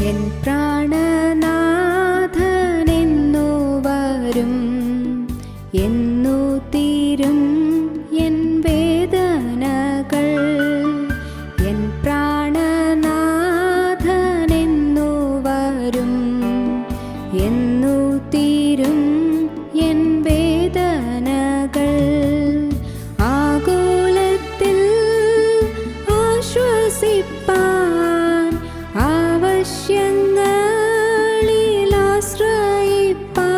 N പ്രാണനാഥനെന്നു വരും, എന്നു തീരും എൻ വേദനകൾ. എൻ പ്രാണനാഥനെന്നു വരും, എന്നു തീരും എൻ വേദനകൾ. ആകുലത്തിൽ ആശ്വസിപ്പാൻ, ആവശ്യങ്ങളിൽ ആശ്രയിപ്പാൻ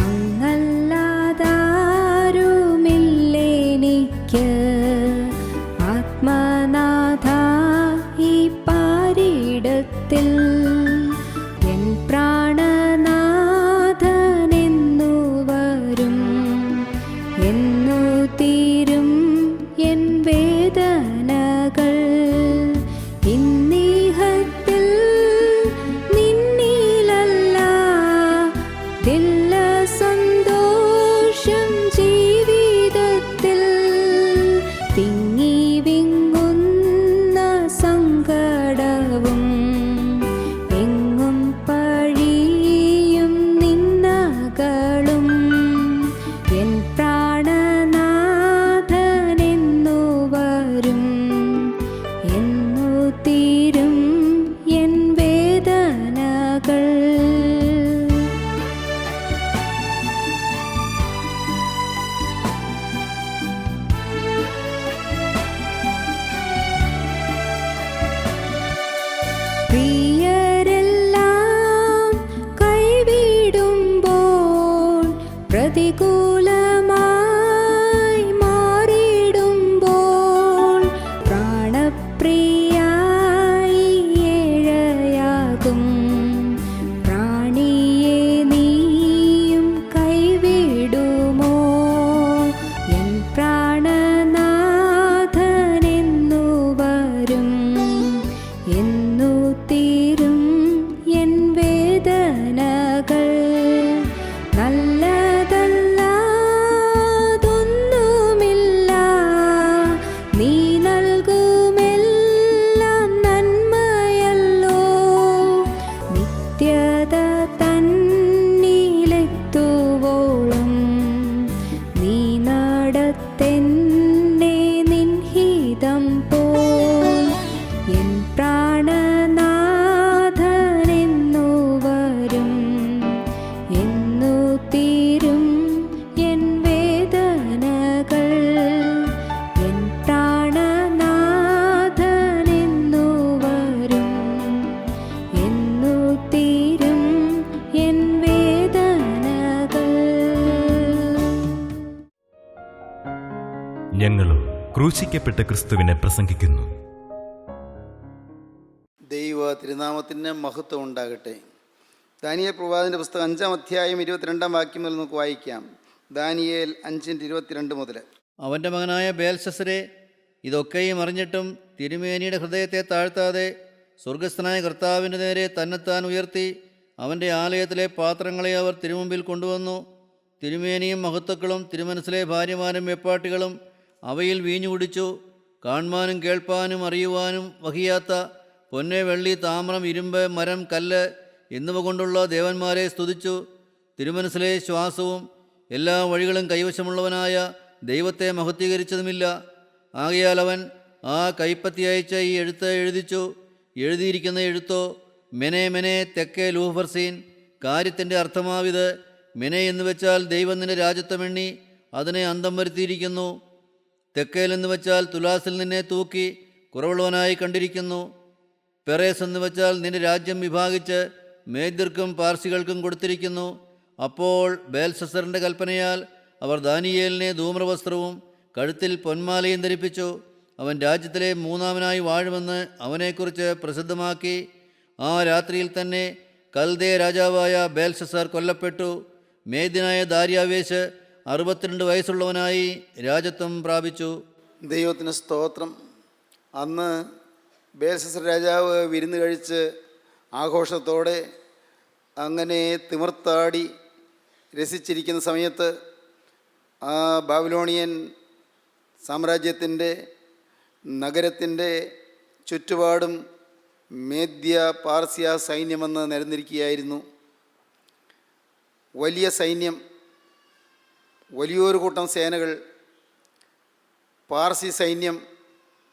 അങ്ങല്ലാതാരുമില്ലെനിക്ക്. ആത്മനാഥ ഈ പാരിടത്തിൽ എൻ പ്രാണനാഥനെന്നു വരും, എന്നു തീരും എൻ വേദനകൾ. ഇന്നീഹത്തിൽ നിന്നിലല്ല ദില്ല സന്തോഷം ജീവിതത്തിൽ. തിങ്ങി വിങ്ങുന്ന സങ്കടവും എങ്ങും പഴിയും നിന്നകളും. എൻ പ്രാണനാഥനെന്നു വരും, എന്നു തീരും എൻ വേദനകൾ. പ്രിയരെല്ലാം കൈവിടുമ്പോൾ, പ്രതികൂലമായി മാറിടുമ്പോൾ, പ്രാണപ്രിയായി ഏഴയാകും പ്രാണിയെ നീയും കൈവിടുമോ? എൻ പ്രാണനാഥനെന്നു വരും, എന്നു തീരും എൻ വേദനകൾ. നല്ലതല്ലാതൊന്നുമില്ല, നീ നൽകുമെല്ലാം നന്മയല്ലോ. നിത്യത തന്നിലെത്തുവോളം നീ നടത്തെന്നെ നിൻഹിതം പോൽ. എൻ പ്രാണനാഥനെന്നു വരും, എന്നു തീരും എൻ വേദനകൾ. എൻ പ്രാണനാഥനെന്നു വരും, എന്നു തീരും എൻ വേദനകൾ. ഞങ്ങളും ക്രൂശിക്കപ്പെട്ട ക്രിസ്തുവിനെ പ്രസംഗിക്കുന്നു. ദൈവ തിരുനാമത്തിന് മഹത്വം ഉണ്ടാകട്ടെ. ദാനിയേൽ പ്രവാചകന്റെ പുസ്തകം 5-ാം അധ്യായം 22-ാം വാക്യം മുതൽ നമുക്ക് വായിക്കാം. ദാനിയേൽ 5:22 മുതൽ. അവൻ്റെ മകനായ ബേൽശസ്സരെ, ഇതൊക്കെയും അറിഞ്ഞിട്ടും തിരുമേനിയുടെ ഹൃദയത്തെ താഴ്ത്താതെ സ്വർഗസ്ഥനായ കർത്താവിൻ്റെ നേരെ തന്നെത്താൻ ഉയർത്തി അവൻ്റെ ആലയത്തിലെ പാത്രങ്ങളെ അവർ തിരുമുമ്പിൽ കൊണ്ടുവന്നു. തിരുമേനിയും മഹത്തുക്കളും തിരുമനസ്സിലെ ഭാര്യമാരും വെപ്പാട്ടികളും അവയിൽ വീഞ്ഞു കുടിച്ചു. കാൺമാനും കേൾപ്പാനും അറിയുവാനും വഹിയാത്ത പൊന്ന്, വെള്ളി, താമ്രം, ഇരുമ്പ്, മരം, കല്ല് എന്നിവ കൊണ്ടുള്ള ദേവന്മാരെ സ്തുതിച്ചു. തിരുമനസ്സിലെ ശ്വാസവും എല്ലാ വഴികളും കൈവശമുള്ളവനായ ദൈവത്തെ മഹത്വീകരിച്ചതുമില്ല. ആകയാൽ അവൻ ആ കൈപ്പത്തി അയച്ച ഈ എഴുത്ത് എഴുതിച്ചു. എഴുതിയിരിക്കുന്ന എഴുത്തോ മെനെ മെനെ തെക്കേ ലൂഹർസീൻ. കാര്യത്തിൻ്റെ അർത്ഥമാവിത്: മെനെ എന്ന് വെച്ചാൽ ദൈവം നിന്റെ രാജ്യത്വമെണ്ണി അതിനെ അന്തം വരുത്തിയിരിക്കുന്നു. തെക്കേൽ എന്ന് വെച്ചാൽ തുലാസിൽ നിന്നെ തൂക്കി കുറവുള്ളവനായി കണ്ടിരിക്കുന്നു. പെറേസ് എന്ന് വെച്ചാൽ നിന്റെ രാജ്യം വിഭാഗിച്ച് മേദ്യർക്കും പാർസികൾക്കും കൊടുത്തിരിക്കുന്നു. അപ്പോൾ ബേൽശസ്സറിൻ്റെ കൽപ്പനയാൽ അവർ ദാനിയേലിനെ ധൂമ്രവസ്ത്രവും കഴുത്തിൽ പൊന്മാലയും ധരിപ്പിച്ചു. അവൻ രാജ്യത്തിലെ മൂന്നാമനായി വാഴുമെന്ന് അവനെക്കുറിച്ച് പ്രസിദ്ധമാക്കി. ആ രാത്രിയിൽ തന്നെ കൽദേ രാജാവായ ബേൽശസ്സർ കൊല്ലപ്പെട്ടു. മേദ്യനായ ദാര്യാവേശ് 62 വയസ്സുള്ളവനായി രാജത്വം പ്രാപിച്ചു. ദൈവത്തിന് സ്തോത്രം. അന്ന് ബേൽശസ്സർ രാജാവ് വിരുന്ന് കഴിച്ച് ആഘോഷത്തോടെ അങ്ങനെ തിമിർത്താടി രസിച്ചിരിക്കുന്ന സമയത്ത് ആ ബാബിലോണിയൻ സാമ്രാജ്യത്തിൻ്റെ നഗരത്തിൻ്റെ ചുറ്റുപാടും മേദ്യ പാർസ്യ സൈന്യമെന്ന് നിരന്നിരിക്കുകയായിരുന്നു. വലിയ സൈന്യം, വലിയൊരു കൂട്ടം സേനകൾ, പാർസി സൈന്യം,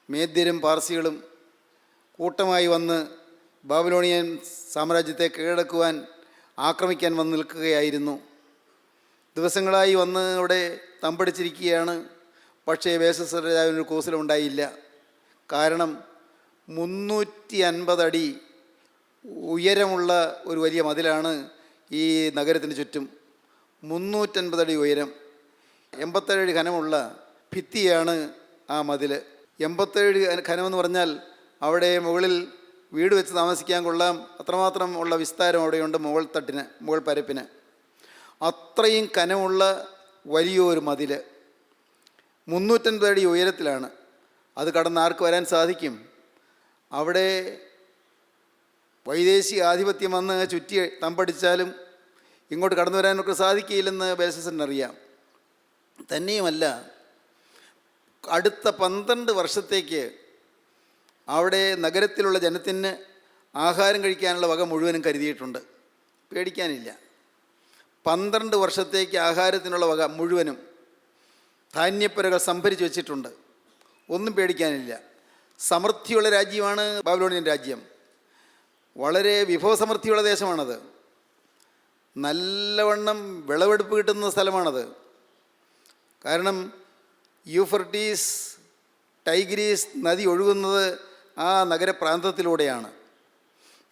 മേദ്യരും പാർസികളും കൂട്ടമായി വന്ന് ബാബിലോണിയൻ സാമ്രാജ്യത്തെ കീഴടക്കുവാൻ, ആക്രമിക്കാൻ വന്ന് നിൽക്കുകയായിരുന്നു. ദിവസങ്ങളായി വന്ന് അവിടെ തമ്പടിച്ചിരിക്കുകയാണ്. പക്ഷേ ബേൽശസ്സർ രാജാവിനൊരു കൂസലുണ്ടായില്ല. കാരണം 350 അടി ഉയരമുള്ള ഒരു വലിയ മതിലാണ് ഈ നഗരത്തിന് ചുറ്റും. 350 അടി ഉയരം, 87 അടി ഘനമുള്ള ഭിത്തിയാണ് ആ മതിൽ. 87 ഘനമെന്ന് പറഞ്ഞാൽ അവിടെ മുകളിൽ വീട് വെച്ച് താമസിക്കാൻ കൊള്ളാം, അത്രമാത്രം ഉള്ള വിസ്താരം അവിടെയുണ്ട്. മുകൾ പരപ്പിന് അത്രയും കനമുള്ള വലിയൊരു മതിൽ 350 അടി ഉയരത്തിലാണ്. അത് കടന്ന് ആർക്ക് വരാൻ സാധിക്കും? അവിടെ വൈദേശിക ആധിപത്യം വന്ന് ചുറ്റി തമ്പടിച്ചാലും ഇങ്ങോട്ട് കടന്നു വരാനൊക്കെ സാധിക്കില്ലെന്ന് ബേൽശസ്സറിനറിയാം. തന്നെയുമല്ല, അടുത്ത 12 വർഷത്തേക്ക് അവിടെ നഗരത്തിലുള്ള ജനത്തിന് ആഹാരം കഴിക്കാനുള്ള വക മുഴുവനും കരുതിയിട്ടുണ്ട്. പേടിക്കാനില്ല. 12 വർഷത്തേക്ക് ആഹാരത്തിനുള്ള വക മുഴുവനും ധാന്യപ്പുരകൾ സംഭരിച്ച് വെച്ചിട്ടുണ്ട്. ഒന്നും പേടിക്കാനില്ല. സമൃദ്ധിയുള്ള രാജ്യമാണ് ബാബിലോണിയൻ രാജ്യം. വളരെ വിഭവസമൃദ്ധിയുള്ള ദേശമാണത്. നല്ലവണ്ണം വിളവെടുപ്പ് കിട്ടുന്ന സ്ഥലമാണത്. കാരണം യൂഫ്രട്ടീസ്, ടൈഗ്രീസ് നദി ഒഴുകുന്നത് ആ നഗരപ്രാന്തത്തിലൂടെയാണ്.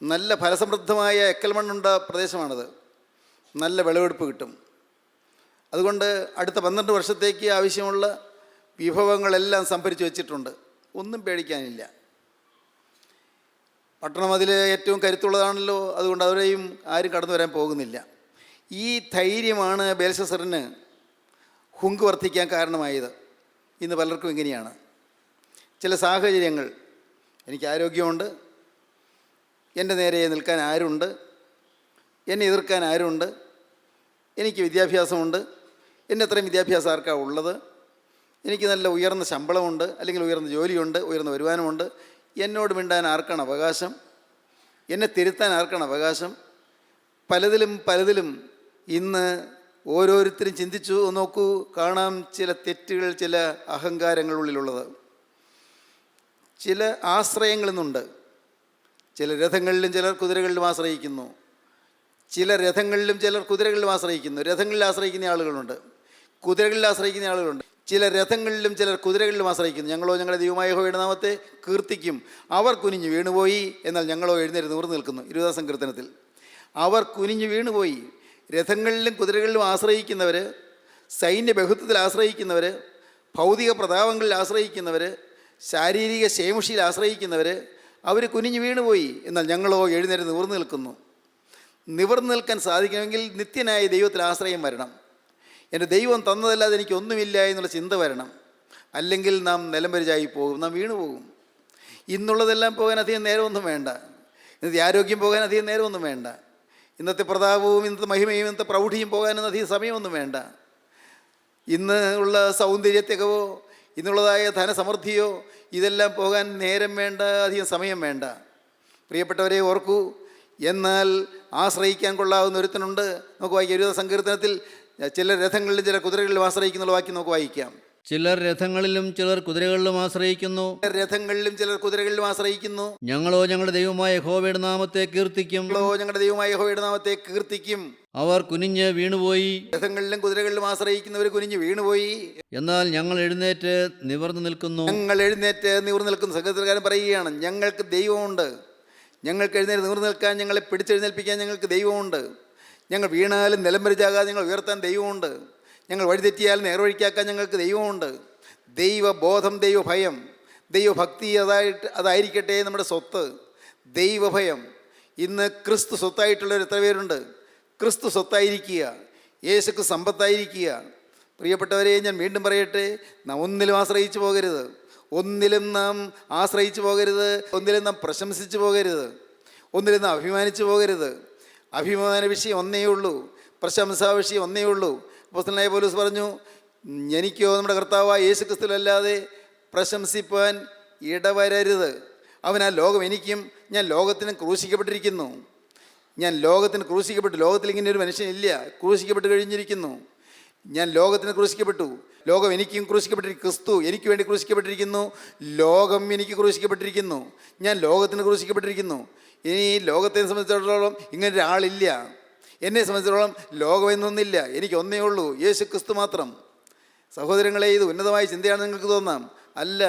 നല്ല ഫലസമൃദ്ധമായ എക്കൽമണ്ണുണ്ട പ്രദേശമാണത്. നല്ല വിളവെടുപ്പ് കിട്ടും. അതുകൊണ്ട് അടുത്ത 12 വർഷത്തേക്ക് ആവശ്യമുള്ള വിഭവങ്ങളെല്ലാം സംഭരിച്ച് വെച്ചിട്ടുണ്ട്. ഒന്നും പേടിക്കാനില്ല. പട്ടണം അതിൽ ഏറ്റവും കരുത്തുള്ളതാണല്ലോ. അതുകൊണ്ട് അവരെയും ആരും കടന്നു വരാൻ പോകുന്നില്ല. ഈ ധൈര്യമാണ് ബേൽശസ്സറിന് ഹുങ്ക് വർദ്ധിക്കാൻ കാരണമായത്. ഇന്ന് പലർക്കും ഇങ്ങനെയാണ്. ചില സാഹചര്യങ്ങൾ, എനിക്ക് ആരോഗ്യമുണ്ട്, എൻ്റെ നേരെ നിൽക്കാൻ ആരുണ്ട്, എന്നെ എതിർക്കാൻ ആരുണ്ട്, എനിക്ക് വിദ്യാഭ്യാസമുണ്ട്, എൻ്റെ അത്രയും വിദ്യാഭ്യാസം ആർക്കാണ് ഉള്ളത്, എനിക്ക് നല്ല ഉയർന്ന ശമ്പളമുണ്ട്, അല്ലെങ്കിൽ ഉയർന്ന ജോലിയുണ്ട്, ഉയർന്ന വരുമാനമുണ്ട്, എന്നോട് മിണ്ടാൻ ആർക്കാണ് അവകാശം, എന്നെ തിരുത്താൻ ആർക്കാണ് അവകാശം? പലതിലും ഇന്ന് ഓരോരുത്തരും ചിന്തിച്ചു നോക്കൂ, കാണാം ചില തെറ്റുകൾ, ചില അഹങ്കാരങ്ങളുള്ളിലുള്ളത്. ചില ആശ്രയങ്ങളിന്നുണ്ട്. ചില രഥങ്ങളിലും ചിലർ കുതിരകളിലും ആശ്രയിക്കുന്നു. ചില രഥങ്ങളിലും ചിലർ കുതിരകളിലും ആശ്രയിക്കുന്നു. രഥങ്ങളിൽ ആശ്രയിക്കുന്ന ആളുകളുണ്ട്, കുതിരകളിൽ ആശ്രയിക്കുന്ന ആളുകളുണ്ട്. ചില രഥങ്ങളിലും ചിലർ കുതിരകളിലും ആശ്രയിക്കുന്നു. ഞങ്ങളോ ഞങ്ങളുടെ ദൈവമായ യഹോവയുടെ നാമത്തെ കീർത്തിക്കും. അവർ കുനിഞ്ഞു വീണുപോയി, എന്നാൽ ഞങ്ങളോ എഴുന്നേറ്റ് നിവർന്നു നിൽക്കുന്നു. 20-ാം സങ്കീർത്തനത്തിൽ അവർ കുനിഞ്ഞു വീണുപോയി. രഥങ്ങളിലും കുതിരകളിലും ആശ്രയിക്കുന്നവർ, സൈന്യ ബഹുത്വത്തിൽ ആശ്രയിക്കുന്നവർ, ഭൗതിക പ്രതാപങ്ങളിൽ ആശ്രയിക്കുന്നവർ, ശാരീരിക ശേമുഷിയിൽ ആശ്രയിക്കുന്നവർ, അവർ കുനിഞ്ഞു വീണുപോയി, എന്നാൽ ഞങ്ങളോ എഴുന്നേറ്റ് നിവർന്നു നിൽക്കുന്നു. നിവർന്നു നിൽക്കാൻ സാധിക്കണമെങ്കിൽ നിത്യനായ ദൈവത്തിൽ ആശ്രയം വരണം. എൻ്റെ ദൈവം തന്നതല്ലാതെ എനിക്കൊന്നുമില്ല എന്നുള്ള ചിന്ത വരണം. അല്ലെങ്കിൽ നാം നിലംപരിചായി പോകും, നാം വീണു പോകും. ഇന്നുള്ളതെല്ലാം പോകാൻ അധികം നേരമൊന്നും വേണ്ട. ഇന്നത്തെ ആരോഗ്യം പോകാൻ അധികം നേരമൊന്നും വേണ്ട. ഇന്നത്തെ പ്രതാപവും ഇന്നത്തെ മഹിമയും ഇന്നത്തെ പ്രൗഢിയും പോകാനൊന്നും അധികം സമയമൊന്നും വേണ്ട. ഇന്ന് ഉള്ള സൗന്ദര്യത്തികവോ ഇന്നുള്ളതായ ധനസമൃദ്ധിയോ ഇതെല്ലാം പോകാൻ നേരം വേണ്ട, അധികം സമയം വേണ്ട. പ്രിയപ്പെട്ടവരെ ഓർക്കൂ, എന്നാൽ ആശ്രയിക്കാൻ കൊള്ളാവുന്ന ഒരുത്തനുണ്ട്. നമുക്ക് വായിക്കാം 20-ാം സങ്കീർത്തനത്തിൽ ചിലർ രഥങ്ങളിലും ചിലർ കുതിരകളിലും ആശ്രയിക്കുന്ന വാക്യം നമുക്ക് വായിക്കാം. ചിലർ രഥങ്ങളിലും ചിലർ കുതിരകളിലും ആശ്രയിക്കുന്നു. രഥങ്ങളിലും ചിലർ കുതിരകളിലും ആശ്രയിക്കുന്നു. ഞങ്ങളോ ഞങ്ങളുടെ ദൈവമായ യഹോവയുടെ നാമത്തെ കീർത്തിക്കും. ഞങ്ങളുടെ ദൈവമായ യഹോവയുടെ നാമത്തെ കീർത്തിക്കും. അവർ കുനിഞ്ഞ് വീണുപോയി. രഥങ്ങളിലും കുതിരകളിലും ആശ്രയിക്കുന്നവർ കുനിഞ്ഞ് വീണുപോയി, എന്നാൽ ഞങ്ങൾ എഴുന്നേറ്റ് നിവർന്നു നിൽക്കുന്നു. ഞങ്ങൾ എഴുന്നേറ്റ് നിവർന്നു നിൽക്കുന്നു. സംഘത്തിൽക്കാരൻ പറയുകയാണ്, ഞങ്ങൾക്ക് ദൈവമുണ്ട്. ഞങ്ങൾക്ക് എഴുന്നേറ്റ് നിവർന്നു നിൽക്കാൻ, ഞങ്ങളെ പിടിച്ചെഴുന്നേൽപ്പിക്കാൻ ഞങ്ങൾക്ക് ദൈവമുണ്ട്. ഞങ്ങൾ വീണാലും നിലംപരിചാകാതെ ഞങ്ങൾ ഉയർത്താൻ ദൈവമുണ്ട്. ഞങ്ങൾ വഴിതെറ്റിയാലും നേർവഴിക്കാക്കാൻ ഞങ്ങൾക്ക് ദൈവമുണ്ട്. ദൈവബോധം, ദൈവഭയം, ദൈവഭക്തി അതായിരിക്കട്ടെ നമ്മുടെ സ്വത്ത്. ദൈവഭയം. ഇന്ന് ക്രിസ്തു സ്വത്തായിട്ടുള്ളവർ എത്ര പേരുണ്ട്? ക്രിസ്തു സ്വത്തായിരിക്കുക, യേശുക്ക് സമ്പത്തായിരിക്കുക. പ്രിയപ്പെട്ടവരെ, ഞാൻ വീണ്ടും പറയട്ടെ, നാം ഒന്നിലും ആശ്രയിച്ചു പോകരുത്. ഒന്നിലും നാം ആശ്രയിച്ചു പോകരുത്. ഒന്നിലും നാം പ്രശംസിച്ചു പോകരുത്. ഒന്നിലും നാം അഭിമാനിച്ചു പോകരുത്. അഭിമാന വിഷയം ഒന്നേ ഉള്ളൂ, പ്രശംസാ വിഷയം ഒന്നേ ഉള്ളൂ. അപ്പോസ്തലനായ പൗലോസ് പറഞ്ഞു, എനിക്കോ നമ്മുടെ കർത്താവായ യേശു ക്രിസ്തുവല്ലാതെ പ്രശംസിപ്പാൻ ഇടവരരുത്. അവനാൽ ലോകം എനിക്കും ഞാൻ ലോകത്തിനും ക്രൂശിക്കപ്പെട്ടിരിക്കുന്നു. ഞാൻ ലോകത്തിന് ക്രൂശിക്കപ്പെട്ടു. ലോകത്തിൽ ഇങ്ങനെ ഒരു മനുഷ്യനില്ല. ക്രൂശിക്കപ്പെട്ട് കഴിഞ്ഞിരിക്കുന്നു. ഞാൻ ലോകത്തിന് ക്രൂശിക്കപ്പെട്ടു. ലോകം എനിക്കും ക്രൂശിക്കപ്പെട്ടിരിക്കുന്നു. ക്രിസ്തു എനിക്ക് വേണ്ടി ക്രൂശിക്കപ്പെട്ടിരിക്കുന്നു. ലോകം എനിക്ക് ക്രൂശിക്കപ്പെട്ടിരിക്കുന്നു. ഞാൻ ലോകത്തിന് ക്രൂശിക്കപ്പെട്ടിരിക്കുന്നു. ഇനി ലോകത്തെ സംബന്ധിച്ചിടത്തോളം ഇങ്ങനെ ഒരാളില്ല. എന്നെ സംബന്ധിച്ചിടത്തോളം ലോകമെന്നൊന്നില്ല. എനിക്ക് ഒന്നേ ഉള്ളൂ, യേശു ക്രിസ്തു മാത്രം. സഹോദരങ്ങളെ, ഇത് ഉന്നതമായ ചിന്തയാണെന്ന് നിങ്ങൾക്ക് തോന്നാം. അല്ല,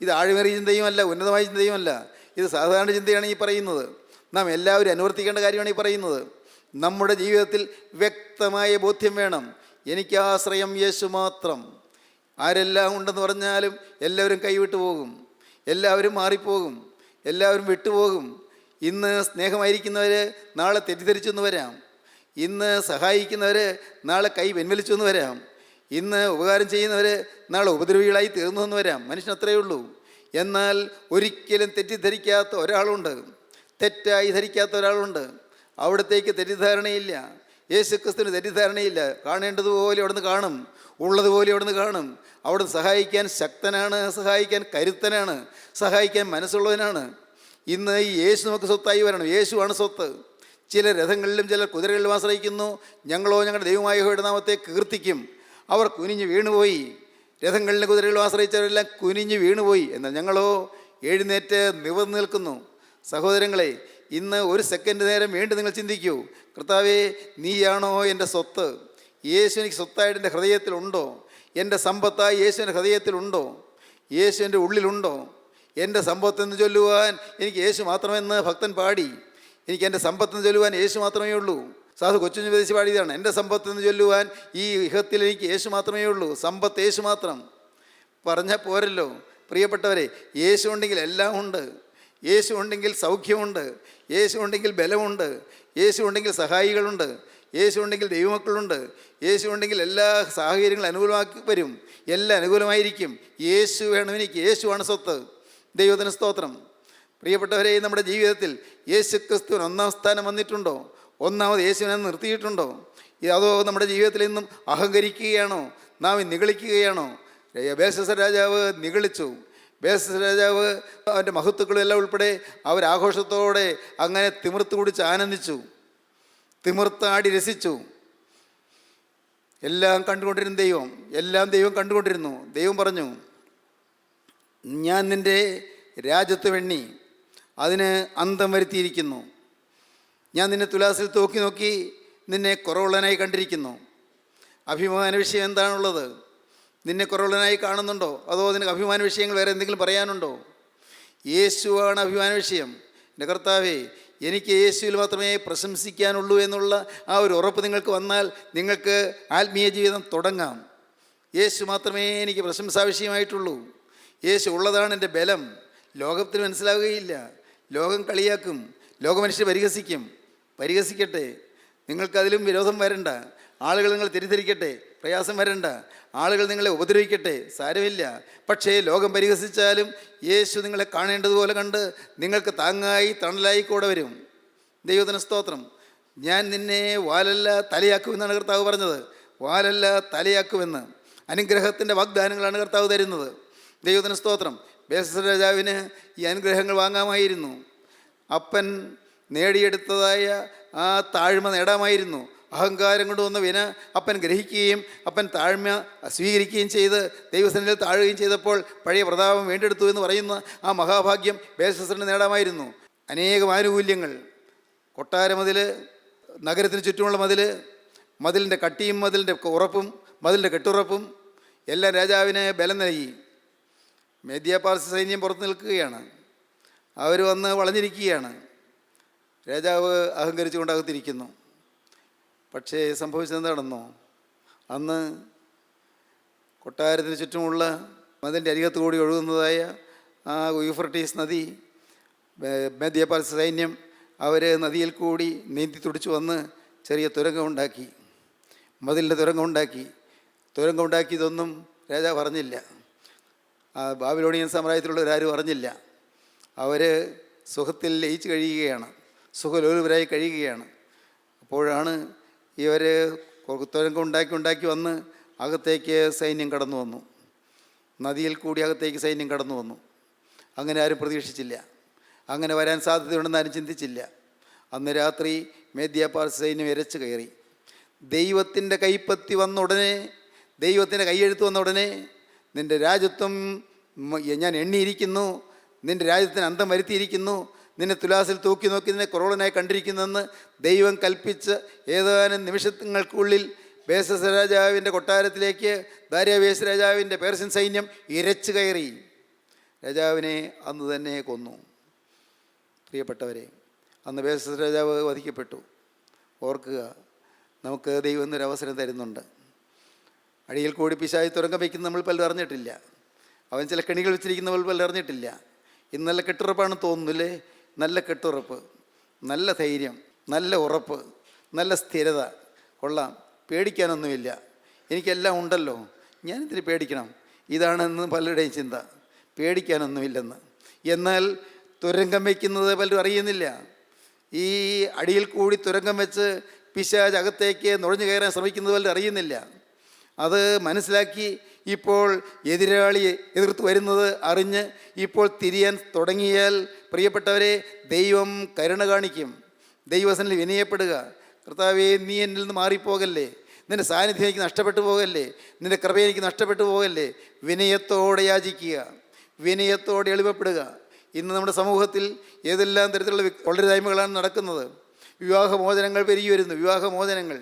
ഇത് ആഴമേറിയ ചിന്തയുമല്ല, ഉന്നതമായ ചിന്തയുമല്ല. ഇത് സാധാരണ ചിന്തയാണ് ഈ പറയുന്നത്. നാം എല്ലാവരും അനുവർത്തിക്കേണ്ട കാര്യമാണ് ഈ പറയുന്നത്. നമ്മുടെ ജീവിതത്തിൽ വ്യക്തമായ ബോധ്യം വേണം. എനിക്ക് ആശ്രയം യേശു മാത്രം. ആരെല്ലാം ഉണ്ടെന്ന് പറഞ്ഞാലും എല്ലാവരും കൈവിട്ടു പോകും, എല്ലാവരും മാറിപ്പോകും, എല്ലാവരും വിട്ടുപോകും. ഇന്ന് സ്നേഹമായിരിക്കുന്നവർ നാളെ തെറ്റിദ്ധരിച്ചു എന്ന് വരാം. ഇന്ന് സഹായിക്കുന്നവർ നാളെ കൈ വെൻവലിച്ചു എന്ന് വരാം. ഇന്ന് ഉപകാരം ചെയ്യുന്നവർ നാളെ ഉപദ്രവികളായി തീർന്നു എന്ന് വരാം. മനുഷ്യൻ അത്രയേ ഉള്ളൂ. എന്നാൽ ഒരിക്കലും തെറ്റിദ്ധരിക്കാത്ത ഒരാളുണ്ട്, തെറ്റായി ധരിക്കാത്ത ഒരാളുണ്ട്. അവിടത്തേക്ക് തെറ്റിദ്ധാരണയില്ല. യേശു ക്രിസ്തുവിന് തെറ്റിദ്ധാരണയില്ല. കാണേണ്ടതുപോലെ അവിടുന്ന് കാണും, ഉള്ളതുപോലെ അവിടുന്ന് കാണും. അവിടുന്ന് സഹായിക്കാൻ ശക്തനാണ്, സഹായിക്കാൻ കരുത്തനാണ്, സഹായിക്കാൻ മനസ്സുള്ളവനാണ്. ഇന്ന് ഈ യേശു നമുക്ക് സ്വത്തായി വരണം. യേശുവാണ് സ്വത്ത്. ചില രഥങ്ങളിലും ചിലർ കുതിരകളിലും ആശ്രയിക്കുന്നു. ഞങ്ങളോ ഞങ്ങളുടെ ദൈവമായ യഹോവയുടെ നാമത്തെ കീർത്തിക്കും. അവർ കുനിഞ്ഞ് വീണുപോയി. രഥങ്ങളിലും കുതിരകളിലും ആശ്രയിച്ചവരെല്ലാം കുനിഞ്ഞ് വീണുപോയി. എന്നാൽ ഞങ്ങളോ എഴുന്നേറ്റ് നിവർന്നു നിൽക്കുന്നു. സഹോദരങ്ങളെ, ഇന്ന് ഒരു സെക്കൻഡ് നേരം വീണ്ടും നിങ്ങൾ ചിന്തിക്കൂ, കർത്താവേ, നീയാണോ എൻ്റെ സ്വത്ത്? യേശു എനിക്ക് സ്വത്തായിട്ട് എൻ്റെ ഹൃദയത്തിലുണ്ടോ? എൻ്റെ സമ്പത്തായി യേശു എൻ്റെ ഹൃദയത്തിലുണ്ടോ? യേശു എൻ്റെ ഉള്ളിലുണ്ടോ? എൻ്റെ സമ്പത്തെന്ന് ചൊല്ലുവാൻ എനിക്ക് യേശു മാത്രമെന്ന് ഭക്തൻ പാടി. എനിക്ക് എൻ്റെ സമ്പത്തെന്ന് ചൊല്ലുവാൻ യേശു മാത്രമേ ഉള്ളൂ. സാധു കൊച്ചുഞ്ഞു പ്രദേശി പാടിയതാണ്, എൻ്റെ സമ്പത്തെന്ന് ചൊല്ലുവാൻ ഈ ഇഹത്തിൽ എനിക്ക് യേശു മാത്രമേ ഉള്ളൂ. സമ്പത്ത് യേശു മാത്രം പറഞ്ഞാൽ പോരല്ലോ പ്രിയപ്പെട്ടവരെ. യേശു ഉണ്ടെങ്കിൽ എല്ലാം ഉണ്ട്. യേശു ഉണ്ടെങ്കിൽ സൗഖ്യമുണ്ട്. യേശു ഉണ്ടെങ്കിൽ ബലമുണ്ട്. യേശു ഉണ്ടെങ്കിൽ സഹായികളുണ്ട്. യേശു ഉണ്ടെങ്കിൽ ദൈവമക്കളുണ്ട്. യേശു ഉണ്ടെങ്കിൽ എല്ലാ സാഹചര്യങ്ങളും അനുകൂലമാക്കി വരും. എല്ലാം അനുകൂലമായിരിക്കും. യേശു വേണം എനിക്ക്. യേശുവാണ് സ്വത്ത്. ദൈവത്തിന് സ്തോത്രം. പ്രിയപ്പെട്ടവരെ, നമ്മുടെ ജീവിതത്തിൽ യേശു ക്രിസ്തുവിന് ഒന്നാം സ്ഥാനം വന്നിട്ടുണ്ടോ? ഒന്നാമത് യേശുവിനെ നിർത്തിയിട്ടുണ്ടോ? അതോ നമ്മുടെ ജീവിതത്തിൽ നിന്നും അഹങ്കരിക്കുകയാണോ? നാം നിഗളിക്കുകയാണോ? ബേൽശസ്സർ രാജാവ് നിഗളിച്ചു. ബേൽശസ്സർ രാജാവ് അവൻ്റെ മഹത്തുക്കളും എല്ലാം ഉൾപ്പെടെ അവരാഘോഷത്തോടെ അങ്ങനെ തിമിർത്ത് കുടിച്ച് ആനന്ദിച്ചു, തിമിർത്താടി രസിച്ചു. എല്ലാം കണ്ടുകൊണ്ടിരുന്ന ദൈവം, എല്ലാം ദൈവം കണ്ടുകൊണ്ടിരുന്നു. ദൈവം പറഞ്ഞു, ഞാൻ നിൻ്റെ രാജ്യത്ത് വെണ്ണി, അതിന് അന്തം വരുത്തിയിരിക്കുന്നു. ഞാൻ നിന്നെ തുലാസിൽ തൂക്കി നോക്കി നിന്നെ കുറവുള്ളനായി കണ്ടിരിക്കുന്നു. അഭിമാന വിഷയം എന്താണുള്ളത്? നിന്നെ കുറവുള്ളനായി കാണുന്നുണ്ടോ? അതോ നിനക്ക് അഭിമാന വിഷയങ്ങൾ വേറെ എന്തെങ്കിലും പറയാനുണ്ടോ? യേശുവാണ് അഭിമാന വിഷയം. എൻ്റെ കർത്താവേ, എനിക്ക് യേശുവിൽ മാത്രമേ പ്രശംസിക്കാനുള്ളൂ എന്നുള്ള ആ ഒരു ഉറപ്പ് നിങ്ങൾക്ക് വന്നാൽ നിങ്ങൾക്ക് ആത്മീയ ജീവിതം തുടങ്ങാം. യേശു മാത്രമേ എനിക്ക് പ്രശംസാ വിഷയമായിട്ടുള്ളൂ. യേശു ഉള്ളതാണ് എൻ്റെ ബലം. ലോകത്തിന് മനസ്സിലാവുകയില്ല. ലോകം കളിയാക്കും, ലോകമനുഷ്യർ പരിഹസിക്കട്ടെ. നിങ്ങൾക്കതിലും വിരോധം വരണ്ട. ആളുകൾ നിങ്ങൾ തെറ്റിദ്ധരിക്കട്ടെ, പ്രയാസം വരണ്ട. ആളുകൾ നിങ്ങളെ ഉപദ്രവിക്കട്ടെ, സാരമില്ല. പക്ഷേ ലോകം പരിഹസിച്ചാലും യേശു നിങ്ങളെ കാണേണ്ടതുപോലെ കണ്ട് നിങ്ങൾക്ക് താങ്ങായി തണലായി കൂടെ വരും. ദൈവത്തിന് സ്തോത്രം. ഞാൻ നിന്നെ വാലല്ല തലയാക്കുമെന്നാണ് കർത്താവ് പറഞ്ഞത്. വാലല്ല തലയാക്കുമെന്ന് അനുഗ്രഹത്തിൻ്റെ വാഗ്ദാനങ്ങളാണ് കർത്താവ് തരുന്നത്. ദൈവത്തിന് സ്തോത്രം. ബേൽശസ്സർ രാജാവിന് ഈ അനുഗ്രഹങ്ങൾ വാങ്ങാമായിരുന്നു. അപ്പൻ നേടിയെടുത്തതായ ആ താഴ്മ നേടാമായിരുന്നു. അഹങ്കാരം കൊണ്ട് വന്ന വിന അപ്പൻ ഗ്രഹിക്കുകയും അപ്പൻ താഴ്മ സ്വീകരിക്കുകയും ചെയ്ത് ദൈവസന്നിധിയിൽ താഴുകയും ചെയ്തപ്പോൾ പഴയ പ്രതാപം വീണ്ടെടുത്തു എന്ന് പറയുന്ന ആ മഹാഭാഗ്യം ബേൽശസ്സറിന് നേടാമായിരുന്നു. അനേകം ആനുകൂല്യങ്ങൾ, കൊട്ടാര മതിൽ, നഗരത്തിന് ചുറ്റുമുള്ള മതിൽ, മതിലിൻ്റെ കട്ടിയും മതിലിൻ്റെ ഉറപ്പും മതിലിൻ്റെ കെട്ടുറപ്പും എല്ലാം രാജാവിന് ബലം നൽകി. മേദ്യ പാർസി സൈന്യം പുറത്ത് നിൽക്കുകയാണ്. അവർ വന്ന് വളഞ്ഞിരിക്കുകയാണ്. രാജാവ് അഹങ്കരിച്ചുകൊണ്ട് അകത്തിരിക്കുന്നു. പക്ഷേ സംഭവിച്ചതെന്താണെന്നോ? അന്ന് കൊട്ടാരത്തിന് ചുറ്റുമുള്ള അതിൻ്റെ അരികത്ത് കൂടി ഒഴുകുന്നതായ ആ യൂഫ്രട്ടീസ് നദി, മേദ്യ പാർസി സൈന്യം അവർ നദിയിൽ കൂടി നീന്തി തുടിച്ചു വന്ന് ചെറിയ തുരങ്കമുണ്ടാക്കി, മതിലിൻ്റെ തുരങ്കമുണ്ടാക്കിയതൊന്നും രാജാവ് അറിഞ്ഞില്ല. ആ ബാബിലോണിയൻ സാമ്രാജ്യത്തിലുള്ളവരാരും അറിഞ്ഞില്ല. അവർ സുഖത്തിൽ ലയിച്ച് കഴിയുകയാണ്, സുഖലോലുപരായി കഴിയുകയാണ്. അപ്പോഴാണ് ഇവർ തുരങ്കം ഉണ്ടാക്കി വന്ന് അകത്തേക്ക് സൈന്യം കടന്നു വന്നു. നദിയിൽ കൂടി അകത്തേക്ക് സൈന്യം കടന്നു വന്നു. അങ്ങനെ ആരും പ്രതീക്ഷിച്ചില്ല. അങ്ങനെ വരാൻ സാധ്യതയുണ്ടെന്ന് ആരും ചിന്തിച്ചില്ല. അന്ന് രാത്രി മേദ്യാപാർസി സൈന്യം ഇരച്ചു കയറി. ദൈവത്തിൻ്റെ കൈപ്പത്തി വന്ന ഉടനെ, ദൈവത്തിൻ്റെ കൈയെഴുത്ത് വന്ന ഉടനെ, നിൻ്റെ രാജ്യത്വം ഞാൻ എണ്ണിയിരിക്കുന്നു, നിൻ്റെ രാജ്യത്തിന് അന്തം വരുത്തിയിരിക്കുന്നു, നിന്നെ തുലാസിൽ തൂക്കി നോക്കി നിന്നെ കുറവനായി കണ്ടിരിക്കുന്നെന്ന് ദൈവം കൽപ്പിച്ച് ഏതാനും നിമിഷങ്ങൾക്കുള്ളിൽ ബേൽശസ്സർ രാജാവിൻ്റെ കൊട്ടാരത്തിലേക്ക് ദാര്യാവേശ് രാജാവിൻ്റെ പേർഷ്യൻ സൈന്യം ഇരച്ചു കയറി. രാജാവിനെ അന്ന് തന്നെ കൊന്നു. പ്രിയപ്പെട്ടവരെ, അന്ന് ബേൽശസ്സർ രാജാവ് വധിക്കപ്പെട്ടു. ഓർക്കുക, നമുക്ക് ദൈവം എന്നൊരവസരം തരുന്നുണ്ട്. അടിയിൽ കൂടി പിശാച് തുരങ്കം വയ്ക്കുന്ന നമ്മൾ പലരും അറിഞ്ഞിട്ടില്ല. അവൻ ചില കെണികൾ വെച്ചിരിക്കുന്ന നമ്മൾ പലരും അറിഞ്ഞിട്ടില്ല. ഇന്ന് നല്ല കെട്ടുറപ്പാണെന്ന് തോന്നുന്നില്ലേ? നല്ല കെട്ടുറപ്പ്, നല്ല ധൈര്യം, നല്ല ഉറപ്പ്, നല്ല സ്ഥിരത. കൊള്ളാം, പേടിക്കാനൊന്നുമില്ല, എനിക്കെല്ലാം ഉണ്ടല്ലോ, ഞാനെന്തിന് പേടിക്കണം? ഇതാണെന്ന് പലരുടെയും ചിന്ത. പേടിക്കാനൊന്നുമില്ലെന്ന്. എന്നാൽ തുരങ്കം വയ്ക്കുന്നത് പലരും അറിയുന്നില്ല. ഈ അടിയിൽ കൂടി തുരങ്കം വെച്ച് പിശാച് അകത്തേക്ക് നുഴഞ്ഞു കയറാൻ ശ്രമിക്കുന്നത് പലരും അറിയുന്നില്ല. അത് മനസ്സിലാക്കി ഇപ്പോൾ എതിരാളി എതിർത്ത് വരുന്നത് അറിഞ്ഞ് ഇപ്പോൾ തിരിയാൻ തുടങ്ങിയാൽ, പ്രിയപ്പെട്ടവരെ, ദൈവം കരുണ കാണിക്കും. ദൈവസനിൽ വിനയപ്പെടുക. കർത്താവേ, നീ എന്നിൽ നിന്ന് മാറിപ്പോകല്ലേ, നിൻ്റെ സാന്നിധ്യം എനിക്ക് നഷ്ടപ്പെട്ടു പോകല്ലേ, നിൻ്റെ കൃപ എനിക്ക് നഷ്ടപ്പെട്ടു പോകല്ലേ. വിനയത്തോടെ യാചിക്കുക, വിനയത്തോടെ എളിമപ്പെടുക. ഇന്ന് നമ്മുടെ സമൂഹത്തിൽ ഏതെല്ലാം തരത്തിലുള്ള കൊള്ളരുതായ്മകളാണ് നടക്കുന്നത്. വിവാഹമോചനങ്ങൾ പെരുകി വരുന്നു. വിവാഹമോചനങ്ങൾ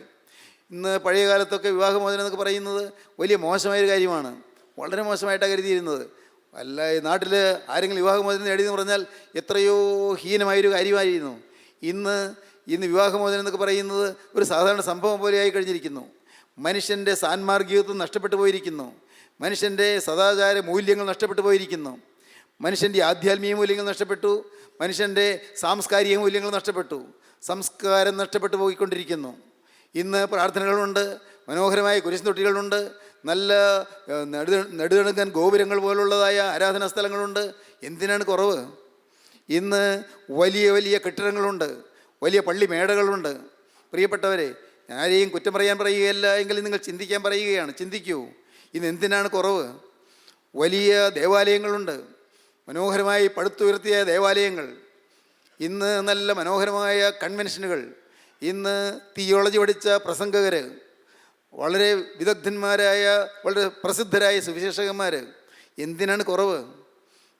ഇന്ന് പഴയ കാലത്തൊക്കെ വിവാഹമോചനം എന്നൊക്കെ പറയുന്നത് വലിയ മോശമായൊരു കാര്യമാണ്. വളരെ മോശമായിട്ടാണ് കരുതിയിരുന്നത്. അല്ല, ഈ നാട്ടിൽ ആരെങ്കിലും വിവാഹമോചനം നേടിയെന്ന് പറഞ്ഞാൽ എത്രയോ ഹീനമായൊരു കാര്യമായിരുന്നു. ഇന്ന് വിവാഹമോചനം എന്നൊക്കെ പറയുന്നത് ഒരു സാധാരണ സംഭവം പോലെയായി കഴിഞ്ഞിരിക്കുന്നു. മനുഷ്യൻ്റെ സാൻമാർഗികത്വം നഷ്ടപ്പെട്ടു പോയിരിക്കുന്നു. മനുഷ്യൻ്റെ സദാചാര മൂല്യങ്ങൾ നഷ്ടപ്പെട്ടു പോയിരിക്കുന്നു. മനുഷ്യൻ്റെ ആധ്യാത്മിക മൂല്യങ്ങൾ നഷ്ടപ്പെട്ടു. മനുഷ്യൻ്റെ സാംസ്കാരിക മൂല്യങ്ങൾ നഷ്ടപ്പെട്ടു. സംസ്കാരം നഷ്ടപ്പെട്ടു പോയിക്കൊണ്ടിരിക്കുന്നു. ഇന്ന് പ്രാർത്ഥനകളുണ്ട്, മനോഹരമായ കുരിശുതൊട്ടികളുണ്ട്, നല്ല നെടുകണക്കൻ ഗോപുരങ്ങൾ പോലുള്ളതായ ആരാധനാ സ്ഥലങ്ങളുണ്ട്. എന്തിനാണ് കുറവ്? ഇന്ന് വലിയ വലിയ കെട്ടിടങ്ങളുണ്ട്, വലിയ പള്ളി മേടകളുണ്ട്. പ്രിയപ്പെട്ടവരെ, ആരെയും കുറ്റം പറയാൻ പറയുകയല്ല, എങ്കിലും നിങ്ങൾ ചിന്തിക്കാൻ പറയുകയാണ്. ചിന്തിക്കൂ, ഇന്ന് എന്തിനാണ് കുറവ്? വലിയ ദേവാലയങ്ങളുണ്ട്, മനോഹരമായി പടുത്തുയർത്തിയ ദേവാലയങ്ങൾ. ഇന്ന് നല്ല മനോഹരമായ കൺവെൻഷനുകൾ. ഇന്ന് തിയോളജി പഠിച്ച പ്രസംഗകർ, വളരെ വിദഗ്ധന്മാരായ, വളരെ പ്രസിദ്ധരായ സുവിശേഷകന്മാർ. എന്തിനാണ് കുറവ്?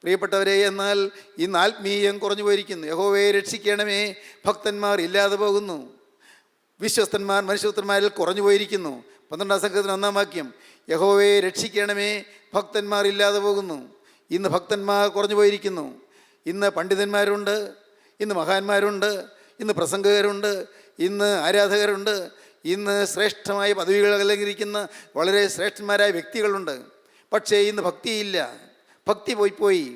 പ്രിയപ്പെട്ടവരെ, എന്നാൽ ഇന്ന് ആത്മീയം കുറഞ്ഞു പോയിരിക്കുന്നു. യഹോവയെ രക്ഷിക്കണമേ, ഭക്തന്മാർ ഇല്ലാതെ പോകുന്നു. വിശ്വസ്തന്മാർ മനുഷ്യപുത്രന്മാരിൽ കുറഞ്ഞു പോയിരിക്കുന്നു. 12-ാം സംഘത്തിന് 1-ാം വാക്യം, യഹോവയെ രക്ഷിക്കണമേ, ഭക്തന്മാർ ഇല്ലാതെ പോകുന്നു. ഇന്ന് ഭക്തന്മാർ കുറഞ്ഞു പോയിരിക്കുന്നു. ഇന്ന് പണ്ഡിതന്മാരുണ്ട്, ഇന്ന് മഹാന്മാരുണ്ട്, ഇന്ന് പ്രസംഗകരുണ്ട്, ഇന്ന് ആരാധകരുണ്ട്, ഇന്ന് ശ്രേഷ്ഠമായ പദവികൾ അലങ്കരിക്കുന്ന വളരെ ശ്രേഷ്ഠന്മാരായ വ്യക്തികളുണ്ട്. പക്ഷേ ഇന്ന് ഭക്തിയില്ല. ഭക്തി പോയി.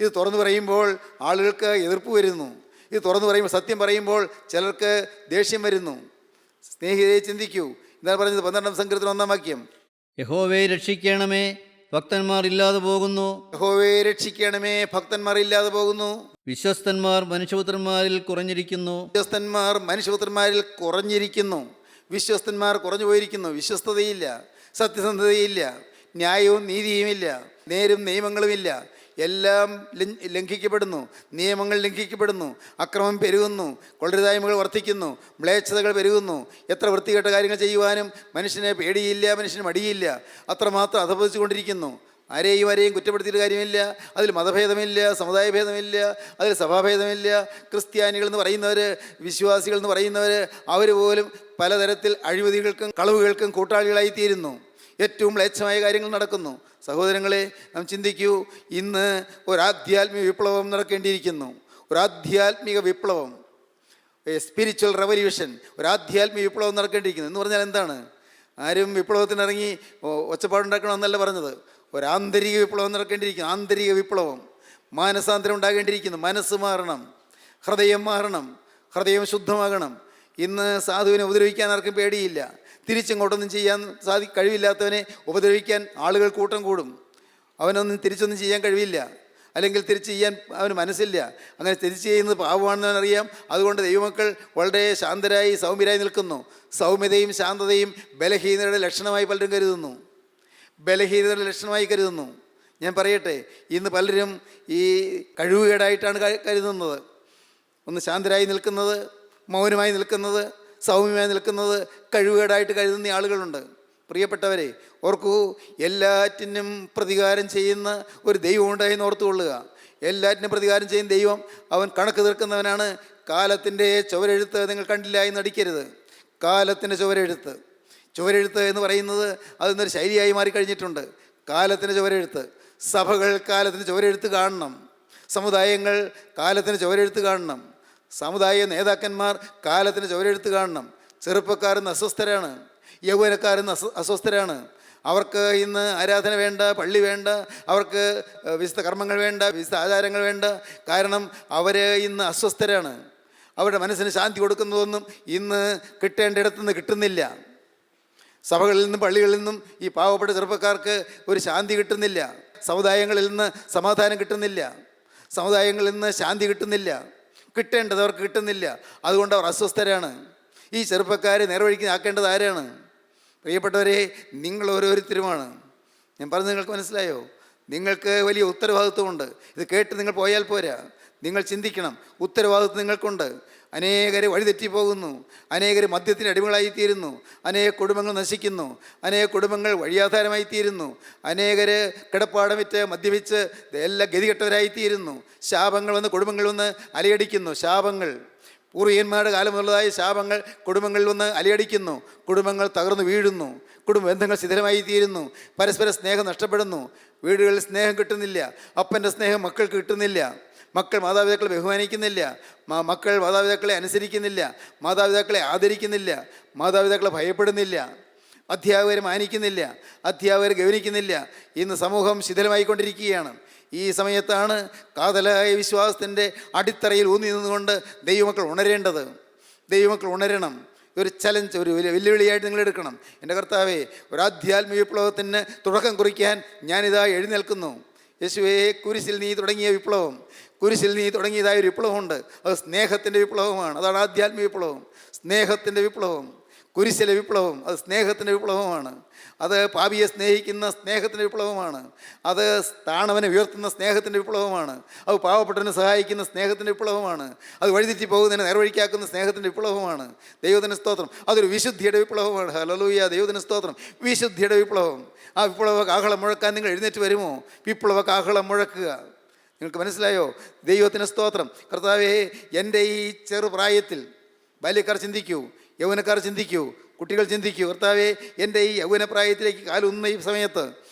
ഇത് തുറന്നു പറയുമ്പോൾ ആളുകൾക്ക് എതിർപ്പ് വരുന്നു. ഇത് തുറന്നു പറയുമ്പോൾ, സത്യം പറയുമ്പോൾ ചിലർക്ക് ദേഷ്യം വരുന്നു. സ്നേഹിതരെ, ചിന്തിക്കൂ. എന്താണ് പറഞ്ഞത്? 12-ാം സങ്കീർത്തനം 1-ാം വാക്യം, യഹോവയെ രക്ഷിക്കണമേ, ഭക്തന്മാർ ഇല്ലാതെ പോകുന്നു. യഹോവയെ രക്ഷിക്കണമേ, ഭക്തന്മാർ ഇല്ലാതെ പോകുന്നു. വിശ്വസ്തന്മാർ മനുഷ്യപുത്രന്മാരിൽ കുറഞ്ഞിരിക്കുന്നു. വിശ്വസ്തന്മാർ മനുഷ്യപുത്രന്മാരിൽ കുറഞ്ഞിരിക്കുന്നു. വിശ്വസ്തന്മാർ കുറഞ്ഞു പോയിരിക്കുന്നു. വിശ്വസ്തതയില്ല, സത്യസന്ധതയില്ല, ന്യായവും നീതിയുമില്ല, നേരും നിയമങ്ങളുമില്ല. എല്ലാം ലംഘിക്കപ്പെടുന്നു. നിയമങ്ങൾ ലംഘിക്കപ്പെടുന്നു. അക്രമം പെരുകുന്നു. കൊള്ളരുതായ്മകൾ വർദ്ധിക്കുന്നു. മ്ലേച്ഛതകൾ പെരുകുന്നു. എത്ര വൃത്തികെട്ട കാര്യങ്ങൾ ചെയ്യുവാനും മനുഷ്യന് പേടിയില്ല, മനുഷ്യന് മടിയില്ല. അത്രമാത്രം അധപതിച്ചു കൊണ്ടിരിക്കുന്നു. ആരെയും കുറ്റപ്പെടുത്തിയിട്ട് കാര്യമില്ല. അതിൽ മതഭേദമില്ല, സമുദായ ഭേദമില്ല, അതിൽ സഭാഭേദമില്ല. ക്രിസ്ത്യാനികൾ എന്ന് പറയുന്നവർ, വിശ്വാസികൾ എന്ന് പറയുന്നവർ, അവർ പോലും പലതരത്തിൽ അഴിമതികൾക്കും കളവുകൾക്കും കൂട്ടാളികളായിത്തീരുന്നു. ഏറ്റവും മ്ലേച്ഛമായ കാര്യങ്ങൾ നടക്കുന്നു. സഹോദരങ്ങളെ, നാം ചിന്തിക്കൂ. ഇന്ന് ഒരാധ്യാത്മിക വിപ്ലവം നടക്കേണ്ടിയിരിക്കുന്നു. ഒരാധ്യാത്മിക വിപ്ലവം, സ്പിരിച്വൽ റെവല്യൂഷൻ, ഒരാധ്യാത്മിക വിപ്ലവം നടക്കേണ്ടിയിരിക്കുന്നു. എന്ന് പറഞ്ഞാൽ എന്താണ്? ആരും വിപ്ലവത്തിനിറങ്ങി ഒച്ചപ്പാടുണ്ടാക്കണമെന്നല്ല പറഞ്ഞത്. ഒരാന്തരിക വിപ്ലവം നടക്കേണ്ടിയിരിക്കുന്നു. ആന്തരിക വിപ്ലവം, മാനസാന്തരം ഉണ്ടാകേണ്ടിയിരിക്കുന്നു. മനസ്സ് മാറണം, ഹൃദയം മാറണം, ഹൃദയം ശുദ്ധമാകണം. ഇന്ന് സാധുവിനെ ഉപദ്രവിക്കാൻ ആർക്കും പേടിയില്ല. തിരിച്ചിങ്ങോട്ടൊന്നും ചെയ്യാൻ കഴിവില്ലാത്തവനെ ഉപദ്രവിക്കാൻ ആളുകൾ കൂട്ടം കൂടും. അവനൊന്നും തിരിച്ചൊന്നും ചെയ്യാൻ കഴിവില്ല, അല്ലെങ്കിൽ തിരിച്ച് ചെയ്യാൻ അവന് മനസ്സില്ല. അങ്ങനെ തിരിച്ച് ചെയ്യുന്നത് പാവമാണെന്ന് അവനറിയാം. അതുകൊണ്ട് ദൈവമക്കൾ വളരെ ശാന്തരായി സൗമ്യരായി നിൽക്കുന്നു. സൗമ്യതയും ശാന്തതയും ബലഹീനതയുടെ ലക്ഷണമായി പലരും കരുതുന്നു. ബലഹീനതയുടെ ലക്ഷണമായി കരുതുന്നു. ഞാൻ പറയട്ടെ, ഇന്ന് പലരും ഈ കഴിവുകേടായിട്ടാണ് കരുതുന്നത്. ഒന്ന് ശാന്തരായി നിൽക്കുന്നത്, മൗനമായി നിൽക്കുന്നത്, സൗമ്യമായി നിൽക്കുന്നത് കഴിവുകേടായിട്ട് കരുതുന്ന ആളുകളുണ്ട്. പ്രിയപ്പെട്ടവരെ, ഓർക്കൂ, എല്ലാറ്റിനും പ്രതികാരം ചെയ്യുന്ന ഒരു ദൈവം ഉണ്ടായെന്ന് ഓർത്തുകൊള്ളുക. എല്ലാറ്റിനും പ്രതികാരം ചെയ്യുന്ന ദൈവം അവൻ കണക്ക് തീർക്കുന്നവനാണ്. കാലത്തിൻ്റെ ചുവരെഴുത്ത് നിങ്ങൾ കണ്ടില്ല എന്ന് നടിക്കരുത്. കാലത്തിൻ്റെ ചുവരെഴുത്ത് എന്ന് പറയുന്നത് അതിന്നൊരു ശൈലിയായി മാറിക്കഴിഞ്ഞിട്ടുണ്ട്. കാലത്തിൻ്റെ ചുവരെഴുത്ത്. സഭകൾ കാലത്തിന് ചുവരെഴുത്ത് കാണണം. സമുദായങ്ങൾ കാലത്തിന് ചുവരെഴുത്ത് കാണണം. സമുദായ നേതാക്കന്മാർ കാലത്തിന് ചുവരെഴുത്ത് കാണണം. ചെറുപ്പക്കാരെന്ന് അസ്വസ്ഥരാണ്, യൗവനക്കാരെന്ന് അസ്വസ്ഥരാണ്. അവർക്ക് ഇന്ന് ആരാധന വേണ്ട, പള്ളി വേണ്ട, അവർക്ക് വിശുദ്ധ കർമ്മങ്ങൾ വേണ്ട, വിശുദ്ധ ആചാരങ്ങൾ വേണ്ട. കാരണം അവർ ഇന്ന് അസ്വസ്ഥരാണ്. അവരുടെ മനസ്സിന് ശാന്തി കൊടുക്കുന്നതൊന്നും ഇന്ന് കിട്ടേണ്ടിടത്തു നിന്ന് കിട്ടുന്നില്ല. സഭകളിൽ നിന്നും പള്ളികളിൽ നിന്നും ഈ പാവപ്പെട്ട ചെറുപ്പക്കാർക്ക് ഒരു ശാന്തി കിട്ടുന്നില്ല. സമുദായങ്ങളിൽ നിന്ന് സമാധാനം കിട്ടുന്നില്ല. സമുദായങ്ങളിൽ നിന്ന് ശാന്തി കിട്ടുന്നില്ല. കിട്ടേണ്ടത് അവർക്ക് കിട്ടുന്നില്ല. അതുകൊണ്ട് അവർ അസ്വസ്ഥരാണ്. ഈ ചെറുപ്പക്കാരെ നേർവഴിക്ക് ആക്കേണ്ടത് ആരാണ്? പ്രിയപ്പെട്ടവരെ, നിങ്ങൾ ഓരോരുത്തരുമാണ്. ഞാൻ പറഞ്ഞത് നിങ്ങൾക്ക് മനസ്സിലായോ? നിങ്ങൾക്ക് വലിയ ഉത്തരവാദിത്വമുണ്ട്. ഇത് കേട്ട് നിങ്ങൾ പോയാൽ പോരാ, നിങ്ങൾ ചിന്തിക്കണം. ഉത്തരവാദിത്വം നിങ്ങൾക്കുണ്ട്. അനേകരെ വഴിതെറ്റിപ്പോകുന്നു, അനേകർ മദ്യത്തിന് അടിമകളായിത്തീരുന്നു, അനേക കുടുംബങ്ങൾ നശിക്കുന്നു, അനേക കുടുംബങ്ങൾ വഴിയാധാരമായിത്തീരുന്നു, അനേകർ കിടപ്പാടമിറ്റ് മദ്യപിച്ച് എല്ലാ ഗതികെട്ടവരായിത്തീരുന്നു. ശാപങ്ങൾ വന്ന് കുടുംബങ്ങളിൽ വന്ന് അലയടിക്കുന്നു. ശാപങ്ങൾ, പൂർവികന്മാരുടെ കാലം മുതലായ ശാപങ്ങൾ കുടുംബങ്ങളിൽ വന്ന് അലയടിക്കുന്നു. കുടുംബങ്ങൾ തകർന്നു വീഴുന്നു. കുടുംബ ബന്ധങ്ങൾ ശിഥിലമായി തീരുന്നു. പരസ്പര സ്നേഹം നഷ്ടപ്പെടുന്നു. വീടുകളിൽ സ്നേഹം കിട്ടുന്നില്ല. അപ്പൻ്റെ സ്നേഹം മക്കൾക്ക് കിട്ടുന്നില്ല. മക്കൾ മാതാപിതാക്കളെ ബഹുമാനിക്കുന്നില്ല. മക്കൾ മാതാപിതാക്കളെ അനുസരിക്കുന്നില്ല. മാതാപിതാക്കളെ ആദരിക്കുന്നില്ല. മാതാപിതാക്കളെ ഭയപ്പെടുന്നില്ല. അധ്യാപകരെ മാനിക്കുന്നില്ല. അധ്യാപകരെ ഗൗനിക്കുന്നില്ല. ഇന്ന് സമൂഹം ശിഥിലമായിക്കൊണ്ടിരിക്കുകയാണ്. ഈ സമയത്താണ് കാതലായ വിശ്വാസത്തിൻ്റെ അടിത്തറയിൽ ഊന്നി നിന്നുകൊണ്ട് ദൈവമക്കൾ ഉണരേണ്ടത്. ദൈവമക്കൾ ഉണരണം. ഒരു ചലഞ്ച്, ഒരു വെല്ലുവിളിയായിട്ട് നിങ്ങൾ എടുക്കണം. എൻ്റെ കർത്താവേ, ഒരു ആധ്യാത്മിക വിപ്ലവത്തിന് തുടക്കം കുറിക്കാൻ ഞാനിതാ എഴുന്നേൽക്കുന്നു. യേശുവേ, കുരിശിൽ നീ തുടങ്ങിയ വിപ്ലവം, കുരിശിൽ നീ തുടങ്ങിയതായ ഒരു വിപ്ലവമുണ്ട്. അത് സ്നേഹത്തിൻ്റെ വിപ്ലവമാണ്. അതാണ് ആധ്യാത്മിക വിപ്ലവം. സ്നേഹത്തിൻ്റെ വിപ്ലവം, കുരിശിലെ വിപ്ലവം, അത് സ്നേഹത്തിൻ്റെ വിപ്ലവമാണ്. അത് പാപിയെ സ്നേഹിക്കുന്ന സ്നേഹത്തിൻ്റെ വിപ്ലവമാണ്. അത് താണവനെ ഉയർത്തുന്ന സ്നേഹത്തിൻ്റെ വിപ്ലവമാണ്. അത് പാവപ്പെട്ടവനെ സഹായിക്കുന്ന സ്നേഹത്തിൻ്റെ വിപ്ലവമാണ്. അത് വഴിതെറ്റി പോകുന്നതിനെ നേർവഴിക്കാക്കുന്ന സ്നേഹത്തിൻ്റെ വിപ്ലവമാണ്. ദൈവത്തിന് സ്തോത്രം. അതൊരു വിശുദ്ധിയുടെ വിപ്ലവമാണ്. ഹല്ലേലൂയ, ദൈവത്തിന് സ്തോത്രം. വിശുദ്ധിയുടെ വിപ്ലവം. ആ വിപ്ലവ കാഹളം മുഴക്കാൻ നിങ്ങൾ എഴുന്നേറ്റ് വരുമോ? വിപ്ലവ കാഹളം മുഴക്കുക. നിങ്ങൾക്ക് മനസ്സിലായോ? ദൈവത്തിന് സ്തോത്രം. കർത്താവേ, എൻ്റെ ഈ ചെറുപ്രായത്തിൽ, ബാല്യക്കാർ ചിന്തിക്കൂ, യൗവനക്കാർ ചിന്തിക്കൂ, കുട്ടികൾ ചിന്തിക്കൂ. കർത്താവേ, എൻ്റെ ഈ യൗവനപ്രായത്തിലേക്ക് കാലുന്ന ഈ സമയത്ത്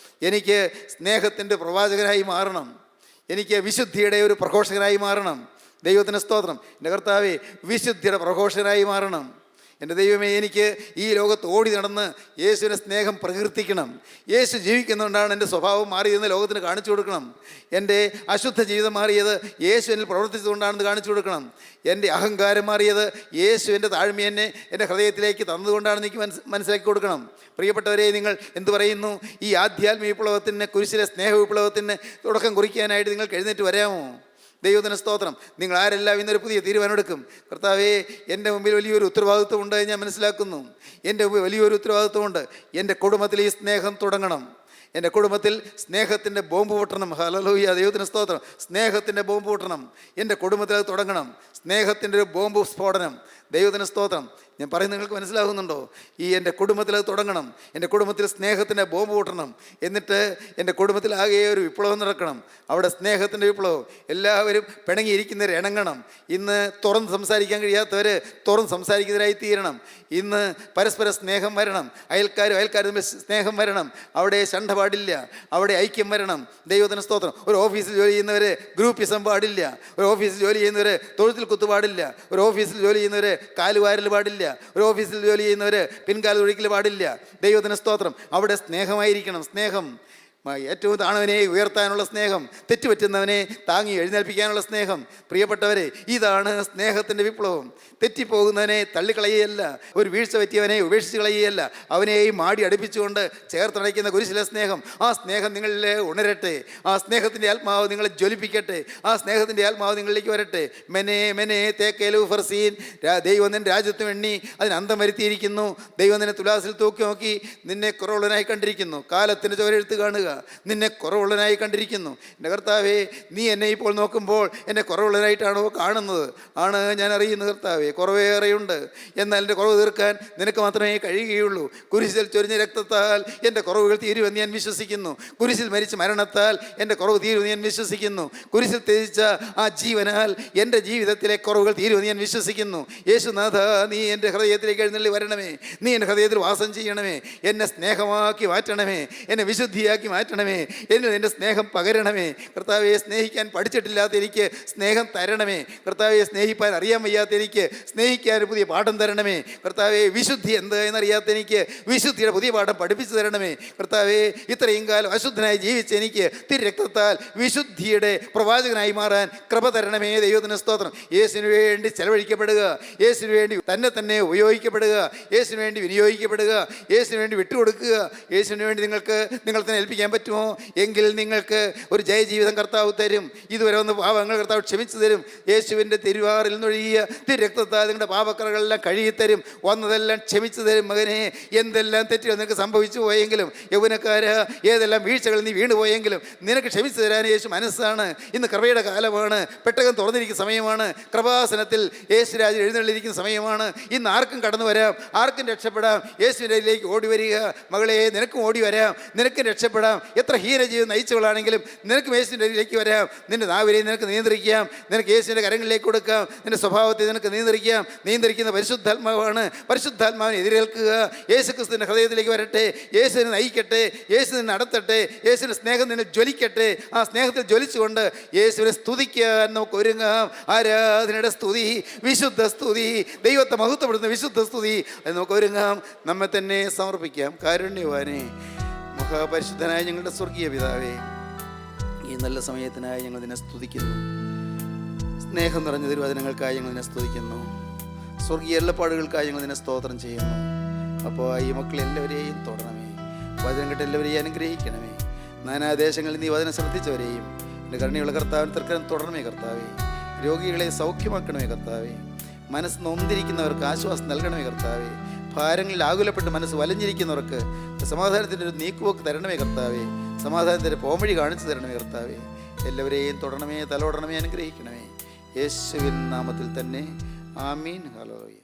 എനിക്ക് സ്നേഹത്തിൻ്റെ പ്രവാചകനായി മാറണം. എനിക്ക് വിശുദ്ധിയുടെ ഒരു പ്രഘോഷകനായി മാറണം. ദൈവത്തിന് സ്തോത്രം. എൻ്റെ കർത്താവേ, വിശുദ്ധിയുടെ പ്രഘോഷകനായി മാറണം. എൻ്റെ ദൈവമേ, എനിക്ക് ഈ ലോകത്ത് ഓടി നടന്ന് യേശുവിൻ്റെ സ്നേഹം പ്രകീർത്തിക്കണം. യേശു ജീവിക്കുന്നുകൊണ്ടാണ് എൻ്റെ സ്വഭാവം മാറിയതെന്ന് ലോകത്തിന് കാണിച്ചു കൊടുക്കണം. എൻ്റെ അശുദ്ധ ജീവിതം മാറിയത് യേശു എന്നിൽ പ്രവർത്തിച്ചുകൊണ്ടാണെന്ന് കാണിച്ചു കൊടുക്കണം. എൻ്റെ അഹങ്കാരം മാറിയത് യേശു എൻ്റെ താഴ്മ എന്നെ എൻ്റെ ഹൃദയത്തിലേക്ക് തന്നതുകൊണ്ടാണെന്ന് എനിക്ക് മനസ്സിലാക്കി കൊടുക്കണം. പ്രിയപ്പെട്ടവരെ, നിങ്ങൾ എന്ത് പറയുന്നു? ഈ ആധ്യാത്മിക വിപ്ലവത്തിന്, കുരിശിലെ സ്നേഹ വിപ്ലവത്തിന് തുടക്കം കുറിക്കാനായിട്ട് നിങ്ങൾക്ക് എഴുന്നേറ്റ് വരാമോ? ദൈവത്തിന് സ്തോത്രം. നിങ്ങൾ ആരെല്ലാം ഇന്നൊരു പുതിയ തീരുമാനമെടുക്കും? കർത്താവേ, എൻ്റെ മുമ്പിൽ വലിയൊരു ഉത്തരവാദിത്വമുണ്ട്, ഞാൻ മനസ്സിലാക്കുന്നു. എൻ്റെ മുമ്പിൽ വലിയൊരു ഉത്തരവാദിത്വമുണ്ട്. എൻ്റെ കുടുംബത്തിൽ ഈ സ്നേഹം തുടങ്ങണം. എൻ്റെ കുടുംബത്തിൽ സ്നേഹത്തിൻ്റെ ബോംബ് പൊട്ടണം. ഹല്ലേലൂയ, ദൈവത്തിന് സ്തോത്രം. സ്നേഹത്തിൻ്റെ ബോംബ് പൊട്ടണം. എൻ്റെ കുടുംബത്തിൽ അത് തുടങ്ങണം. സ്നേഹത്തിൻ്റെ ഒരു ബോംബ് സ്ഫോടനം. ദൈവത്തിന് സ്തോത്രം. ഞാൻ പറയുന്നത് നിങ്ങൾക്ക് മനസ്സിലാകുന്നുണ്ടോ? ഈ എൻ്റെ കുടുംബത്തിൽ അത് തുടങ്ങണം. എൻ്റെ കുടുംബത്തിൽ സ്നേഹത്തിൻ്റെ ബോംബ് പൊട്ടണം. എന്നിട്ട് എൻ്റെ കുടുംബത്തിൽ ആകെ ഒരു വിപ്ലവം നടക്കണം. അവിടെ സ്നേഹത്തിൻ്റെ വിപ്ലവം. എല്ലാവരും പിണങ്ങിയിരിക്കുന്നവർ ഇണങ്ങണം. ഇന്ന് തുറന്ന് സംസാരിക്കാൻ കഴിയാത്തവർ തുറന്ന് സംസാരിക്കുന്നവരായി തീരണം. ഇന്ന് പരസ്പര സ്നേഹം വരണം. അയൽക്കാരും തമ്മിൽ സ്നേഹം വരണം. അവിടെ ശണ്ട പാടില്ല. അവിടെ ഐക്യം വരണം. ദൈവത്തിന് സ്തോത്രം. ഒരു ഓഫീസിൽ ജോലി ചെയ്യുന്നവർ ഗ്രൂപ്പിസം പാടില്ല. ഒരു ഓഫീസിൽ ജോലി ചെയ്യുന്നവർ തൊഴുത്തിൽ കുത്തു പാടില്ല. ഒരു ഓഫീസിൽ ജോലി ചെയ്യുന്നവർ കാലുവാരൽ പാടില്ല. ഒരു ഓഫീസിൽ ജോലി ചെയ്യുന്നവർ പിൻകാല ഒഴിക്കൽ പാടില്ല. ദൈവത്തിന് സ്തോത്രം. അവിടെ സ്നേഹമായിരിക്കണം. സ്നേഹം, ഏറ്റവും താണവനെ ഉയർത്താനുള്ള സ്നേഹം, തെറ്റുപറ്റുന്നവനെ താങ്ങി എഴുന്നേൽപ്പിക്കാനുള്ള സ്നേഹം. പ്രിയപ്പെട്ടവരെ, ഇതാണ് സ്നേഹത്തിൻ്റെ വിപ്ലവം. തെറ്റിപ്പോകുന്നവനെ തള്ളിക്കളയുകയല്ല, ഒരു വീഴ്ച പറ്റിയവനെ ഉപേക്ഷിച്ച് കളയുകയല്ല, അവനെയും മാടി അടുപ്പിച്ചുകൊണ്ട് ചേർത്തണയ്ക്കുന്ന കുരിശിലെ സ്നേഹം. ആ സ്നേഹം നിങ്ങളിൽ ഉണരട്ടെ. ആ സ്നേഹത്തിൻ്റെ ആത്മാവ് നിങ്ങളെ ജ്വലിപ്പിക്കട്ടെ. ആ സ്നേഹത്തിൻ്റെ ആത്മാവ് നിങ്ങളിലേക്ക് വരട്ടെ. മെനെ മെനെ തേക്കേലു ഫർസീൻ. ദൈവം നിൻ്റെ രാജ്യത്തിന് എണ്ണി അതിന് അന്തം വരുത്തിയിരിക്കുന്നു. ദൈവം നിന്നെ തുലാസിൽ തൂക്കി നോക്കി നിന്നെ കുറവുള്ളവനായി കണ്ടിരിക്കുന്നു. കാലത്തിൻ്റെ ചുവരെഴുത്ത് കാണുക. നിന്നെ കുറവുള്ളവനായി കണ്ടിരിക്കുന്നു. എൻ്റെ കർത്താവേ, നീ എന്നെ ഇപ്പോൾ നോക്കുമ്പോൾ എന്നെ കുറവുള്ളവനായിട്ടാണോ കാണുന്നത്? ആണ്, ഞാൻ അറിയുന്നു കർത്താവേ, കുറവേറെയുണ്ട്. എന്നാൽ എൻ്റെ കുറവ് തീർക്കാൻ നിനക്ക് മാത്രമേ കഴിയുകയുള്ളൂ. കുരിശിൽ ചൊരിഞ്ഞ രക്തത്താൽ എൻ്റെ കുറവുകൾ തീരുമെന്ന് ഞാൻ വിശ്വസിക്കുന്നു. കുരിശിൽ മരിച്ച മരണത്താൽ എൻ്റെ കുറവ് തീരുമെന്ന് ഞാൻ വിശ്വസിക്കുന്നു. കുരിശിൽ ത്യജിച്ച ആ ജീവനാൽ എൻ്റെ ജീവിതത്തിലെ കുറവുകൾ തീരുമെന്ന് ഞാൻ വിശ്വസിക്കുന്നു. യേശുനാഥ, നീ എൻ്റെ ഹൃദയത്തിലേക്ക് എഴുന്നള്ളി വരണമേ. നീ എൻ്റെ ഹൃദയത്തിൽ വാസം ചെയ്യണമേ. എന്നെ സ്നേഹമാക്കി മാറ്റണമേ. എന്നെ വിശുദ്ധിയാക്കി മാറ്റണമേ. എന്നിൽ എൻ്റെ സ്നേഹം പകരണമേ. കർത്താവെ, സ്നേഹിക്കാൻ പഠിച്ചിട്ടില്ലാത്ത എനിക്ക് സ്നേഹം തരണമേ. കർത്താവെ, സ്നേഹിപ്പാൻ അറിയാൻ വയ്യാത്ത എനിക്ക് സ്നേഹിക്കാൻ ഒരു പുതിയ പാഠം തരണമേ. കർത്താവെ, വിശുദ്ധി എന്ത് എന്നറിയാത്ത എനിക്ക് വിശുദ്ധിയുടെ പുതിയ പാഠം പഠിപ്പിച്ചു തരണമേ. കർത്താവെ, ഇത്രയും കാലം അശുദ്ധനായി ജീവിച്ച എനിക്ക് തിരുരക്തത്താൽ വിശുദ്ധിയുടെ പ്രവാചകനായി മാറാൻ കൃപ തരണമേ. ദൈവത്തിന് സ്തോത്രം. യേശുവിന് വേണ്ടി ചെലവഴിക്കപ്പെടുക, യേശുവിന് വേണ്ടി തന്നെ ഉപയോഗിക്കപ്പെടുക, യേശുവിന് വേണ്ടി വിനിയോഗിക്കപ്പെടുക, യേശുവിന് വേണ്ടി വിട്ടുകൊടുക്കുക. യേശുവിന് വേണ്ടി നിങ്ങൾക്ക് തന്നെ ഏൽപ്പിക്കാൻ പറ്റുമോ? എങ്കിൽ നിങ്ങൾക്ക് ഒരു ജയജീവിതം കർത്താവ് തരും. ഇതുവരെ വന്ന പാപങ്ങൾ കർത്താവ് ക്ഷമിച്ചു തരും. യേശുവിൻ്റെ തിരുവാറിൽ നിന്നൊഴുകിയ തിരുരക്തത്താൽ നിങ്ങളുടെ പാപക്കറകളെല്ലാം കഴുകിത്തരും. വന്നതെല്ലാം ക്ഷമിച്ചു തരും. മകനെ, എന്തെല്ലാം തെറ്റുകൾ നിനക്ക് സംഭവിച്ചു പോയെങ്കിലും, യൗവനക്കാര, ഏതെല്ലാം വീഴ്ചകൾ നീ വീണുപോയെങ്കിലും നിനക്ക് ക്ഷമിച്ചു തരാൻ യേശു മനസ്സാണ്. ഇന്ന് കൃപയുടെ കാലമാണ്. പെട്ടകം തുറന്നിരിക്കുന്ന സമയമാണ്. കൃപാസനത്തിൽ യേശുരാജൻ എഴുന്നള്ളിരിക്കുന്ന സമയമാണ്. ഇന്ന് ആർക്കും കടന്നു വരാം, ആർക്കും രക്ഷപ്പെടാം. യേശുവിൻ്റെ ഇതിലേക്ക് ഓടി വരിക. മകളെ, നിനക്കും ഓടി വരാം, നിനക്കും രക്ഷപ്പെടാം. എത്ര ഹീനജീവൻ നയിച്ചവളാണെങ്കിലും നിനക്കും യേശുവിൻ്റെ ഇതിലേക്ക് വരാം. നിൻ്റെ നാവിനെയും നിനക്ക് നിയന്ത്രിക്കാം. നിനക്ക് യേശുവിൻ്റെ കരങ്ങളിലേക്ക് കൊടുക്കാം. നിൻ്റെ സ്വഭാവത്തെ നിനക്ക് നിയന്ത്രിക്കാം. നിയന്ത്രിക്കുന്ന പരിശുദ്ധാത്മാവാണ്. പരിശുദ്ധാത്മാവിനെ എതിരേൽക്കുക. യേശുക്രിസ്തുവിൻ്റെ ഹൃദയത്തിലേക്ക് വരട്ടെ. യേശുവിനെ നയിക്കട്ടെ. യേശുവിനെ നടത്തട്ടെ. യേശുവിൻ്റെ സ്നേഹം നിന്നെ ജ്വലിക്കട്ടെ. ആ സ്നേഹത്തിൽ ജ്വലിച്ചുകൊണ്ട് യേശുവിനെ സ്തുതിക്കാൻ നമുക്ക് ഒരുങ്ങാം. ആരാധനയുടെ സ്തുതി, വിശുദ്ധ സ്തുതി, ദൈവത്തെ മഹത്വപ്പെടുന്ന വിശുദ്ധ സ്തുതി, അത് നമുക്ക് ഒരുങ്ങാം. നമ്മെ തന്നെ സമർപ്പിക്കാം. കാരുണ്യവാനേ, മഹാപരിശുദ്ധനായ ഞങ്ങളുടെ സ്വർഗീയ പിതാവേ, ഈ നല്ല സമയത്തിനായി ഞങ്ങൾ നിന്നെ സ്തുതിക്കുന്നു. സ്നേഹം നിറഞ്ഞ തിരുവചനങ്ങൾക്കായി ഞങ്ങൾ നിന്നെ സ്തുതിക്കുന്നു. സ്വർഗീയ എല്ലപ്പാടുകൾക്കായി ഞങ്ങൾ നിന്നെ സ്തോത്രം ചെയ്യുന്നു. അപ്പോൾ ഈ മക്കളെല്ലാവരെയും തൊടണമേ. വചനം കേട്ട് എല്ലാവരെയും അനുഗ്രഹിക്കണമേ. നാനാദേശങ്ങളിൽ നീ വചനം ശ്രദ്ധിച്ചവരെയും എൻ്റെ കരുണയുള്ള കർത്താവിന് തർക്കം തുടരണമേ കർത്താവേ. രോഗികളെ സൗഖ്യമാക്കണമേ കർത്താവേ. മനസ്സ് നൊന്തിരിക്കുന്നവർക്ക് ആശ്വാസം നൽകണമേ കർത്താവേ. ഭാരങ്ങളിൽ ആകുലപ്പെട്ട് മനസ്സ് വലഞ്ഞിരിക്കുന്നവർക്ക് സമാധാനത്തിൻ്റെ ഒരു നീക്കുപോക്ക് തരണമേ കർത്താവേ. സമാധാനത്തിൻ്റെ പോംവഴി കാണിച്ചു തരണമേ കർത്താവേ. എല്ലാവരെയും തൊടണമേ, തലോടണമേ, അനുഗ്രഹിക്കണമേ. യേശുവിൻ നാമത്തിൽ തന്നെ. ആമീൻ. ഹല്ലേലൂയ.